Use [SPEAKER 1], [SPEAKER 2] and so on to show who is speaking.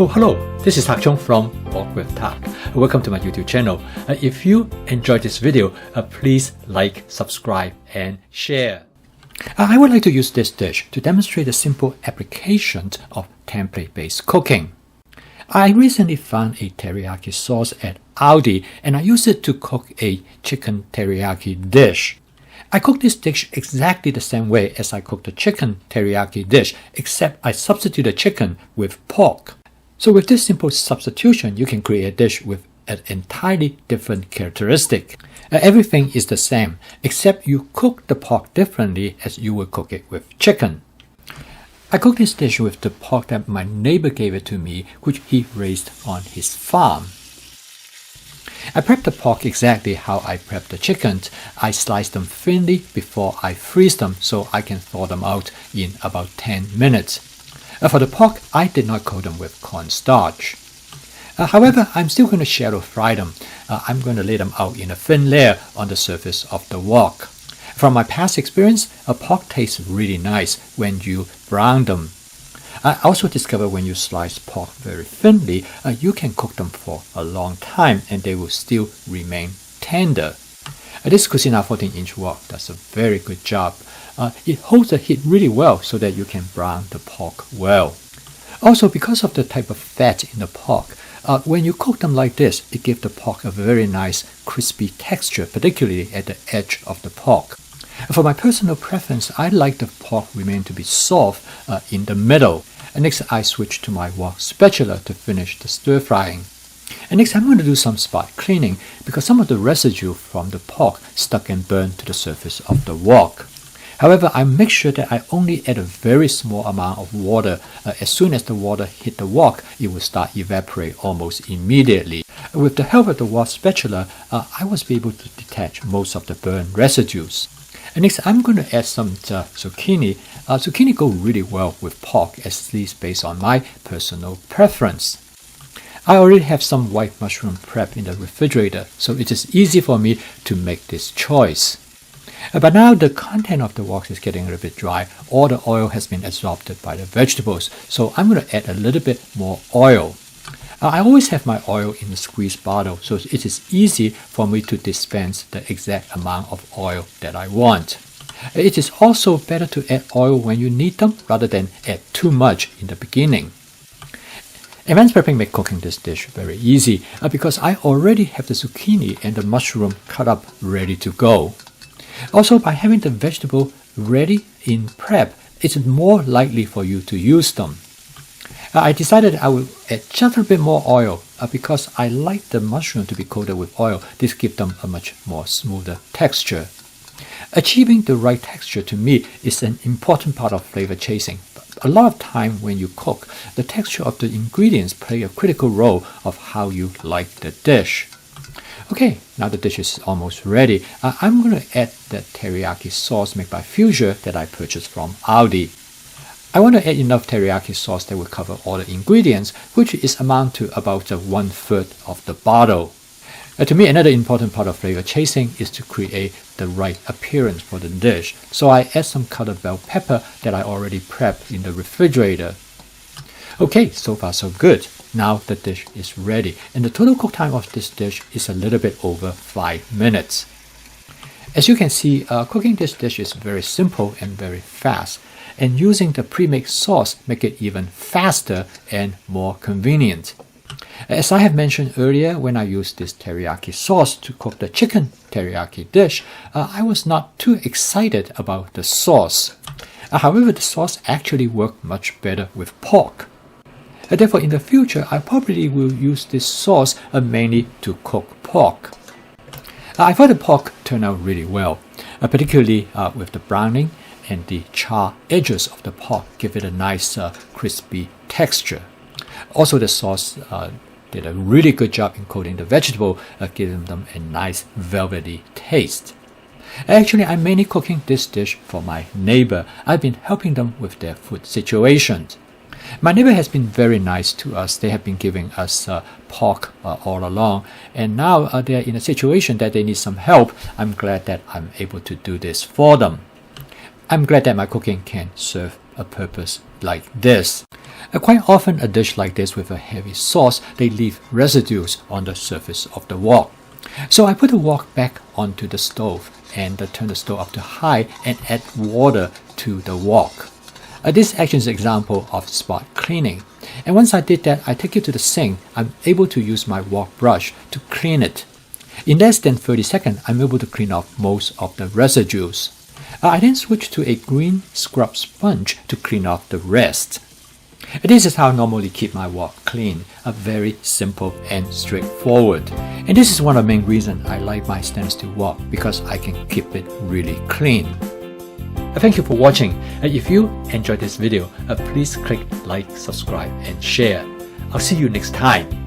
[SPEAKER 1] Oh, hello, this is Tak Chong from Pork with Tak. Welcome to my YouTube channel. If you enjoyed this video, please like, subscribe, and share. I would like to use this dish to demonstrate the simple application of template-based cooking. I recently found a teriyaki sauce at Aldi and I used it to cook a chicken teriyaki dish. I cook this dish exactly the same way as I cook the chicken teriyaki dish, except I substitute the chicken with pork. So with this simple substitution, you can create a dish with an entirely different characteristic. Everything is the same, except you cook the pork differently as you would cook it with chicken. I cooked this dish with the pork that my neighbor gave it to me, which he raised on his farm. I prepped the pork exactly how I prepped the chickens. I sliced them thinly before I freeze them so I can thaw them out in about 10 minutes. For the pork, I did not coat them with cornstarch. However, I'm still going to shallow fry them. I'm going to lay them out in a thin layer on the surface of the wok. From my past experience, pork tastes really nice when you brown them. I also discovered when you slice pork very thinly, you can cook them for a long time and they will still remain tender. This Cucina 14-inch wok does a very good job. It holds the heat really well so that you can brown the pork well. Also, because of the type of fat in the pork, when you cook them like this, it gives the pork a very nice crispy texture, particularly at the edge of the pork. For my personal preference, I like the pork remain to be soft in the middle. Next, I switch to my wok spatula to finish the stir frying. And next, I'm going to do some spot cleaning because some of the residue from the pork stuck and burned to the surface of the wok. However, I make sure that I only add a very small amount of water. As soon as the water hit the wok, it will start evaporate almost immediately. With the help of the wok spatula, I was able to detach most of the burn residues. And next, I'm going to add some zucchini. Zucchini go really well with pork, at least based on my personal preference. I already have some white mushroom prep in the refrigerator, so it is easy for me to make this choice. But now the content of the wok is getting a little bit dry. All the oil has been absorbed by the vegetables, so I'm going to add a little bit more oil. I always have my oil in a squeeze bottle, so it is easy for me to dispense the exact amount of oil that I want. It is also better to add oil when you need them rather than add too much in the beginning. Advanced prepping makes cooking this dish very easy because I already have the zucchini and the mushroom cut up ready to go. Also, by having the vegetable ready in prep, it's more likely for you to use them. I decided I will add just a bit more oil because I like the mushroom to be coated with oil. This gives them a much more smoother texture. Achieving the right texture to me is an important part of flavor chasing. A lot of time when you cook, the texture of the ingredients play a critical role of how you like the dish. Okay, now the dish is almost ready. I'm going to add the teriyaki sauce made by Fuchsia that I purchased from Aldi. I want to add enough teriyaki sauce that will cover all the ingredients, which is amount to about 1/3 of the bottle. To me, another important part of flavor chasing is to create the right appearance for the dish. So I add some colored bell pepper that I already prepped in the refrigerator. Okay, so far so good. Now the dish is ready, and the total cook time of this dish is a little bit over 5 minutes. As you can see, cooking this dish is very simple and very fast, and using the pre-mixed sauce make it even faster and more convenient. As I have mentioned earlier, when I used this teriyaki sauce to cook the chicken teriyaki dish, I was not too excited about the sauce. However, the sauce actually worked much better with pork. Therefore, in the future, I probably will use this sauce mainly to cook pork. I thought the pork turned out really well, particularly with the browning and the charred edges of the pork give it a nice crispy texture. Also, the sauce did a really good job in coating the vegetable, giving them a nice velvety taste. Actually, I'm mainly cooking this dish for my neighbor. I've been helping them with their food situation. My neighbor has been very nice to us. They have been giving us pork all along, and now they're in a situation that they need some help. I'm glad that I'm able to do this for them. I'm glad that my cooking can serve a purpose like this. Quite often a dish like this with a heavy sauce, they leave residues on the surface of the wok. So I put the wok back onto the stove and turn the stove up to high and add water to the wok. This action is an example of spot cleaning. And once I did that, I take it to the sink. I'm able to use my wok brush to clean it. In less than 30 seconds, I'm able to clean off most of the residues. I then switch to a green scrub sponge to clean off the rest. This is how I normally keep my wok clean, very simple and straightforward. And this is one of the main reasons I like my stainless steel wok, because I can keep it really clean. Thank you for watching. If you enjoyed this video, please click like, subscribe and share. I'll see you next time.